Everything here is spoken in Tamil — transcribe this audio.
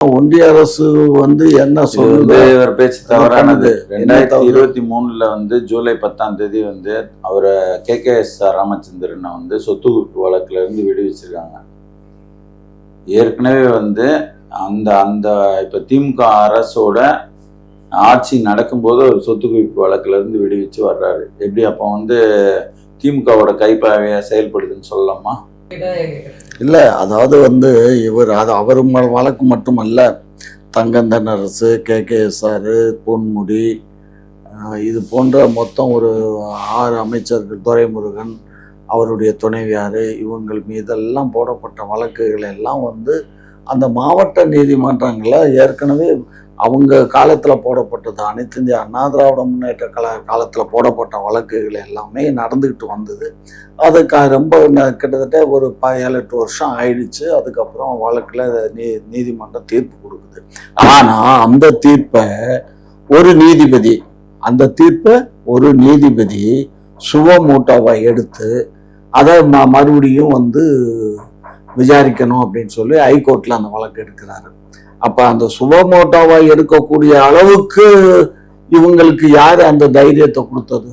ஒன்றிய அரசு என்ன சொல்லுது? இவர் பேச்சு தவறானது. 2023 ஜூலை 10 அவரை KKS ராமச்சந்திரனை சொத்து குவிப்பு வழக்குல இருந்து விடுவிச்சிருக்காங்க. ஏற்கனவே அந்த அந்த இப்ப திமுக அரசோட ஆட்சி நடக்கும்போது ஒரு சொத்து குவிப்பு வழக்குல இருந்து விடுவிச்சு வர்றாரு. எப்படி அப்ப திமுகவோட கைப்பாவையா செயல்படுதுன்னு சொல்லலாமா? இல்ல, அதாவது இவர் அவர் வழக்கு மட்டுமல்ல, தங்கந்தனரசு, KKSR, பொன்முடி, இது போன்ற மொத்தம் ஒரு 6 அமைச்சர்கள், துரைமுருகன், அவருடைய துணைவியார், இவங்கள் மீதெல்லாம் போடப்பட்ட வழக்குகள் எல்லாம் அந்த மாவட்ட நீதிமன்றங்களில் ஏற்கனவே அவங்க காலத்தில் போடப்பட்டது. அனைத்து இந்திய அண்ணா திராவிட முன்னேற்ற காலத்தில் போடப்பட்ட வழக்குகள் எல்லாமே நடந்துக்கிட்டு வந்தது. அதுக்கு ரொம்ப கிட்டத்தட்ட ஒரு 7-8 வருஷம் ஆயிடுச்சு. அதுக்கப்புறம் வழக்கில் நீதிமன்றம் தீர்ப்பு கொடுக்குது. ஆனால் அந்த தீர்ப்பை ஒரு நீதிபதி சுவமோட்டோவை எடுத்து அதை மறுபடியும் விசாரிக்கணும் அப்படின்னு சொல்லி ஹைகோர்ட்டில் அந்த வழக்கு எடுக்கிறாரு. அப்போ அந்த சுவமோட்டோவை எடுக்கக்கூடிய அளவுக்கு இவங்களுக்கு யார் அந்த தைரியத்தை கொடுத்தது?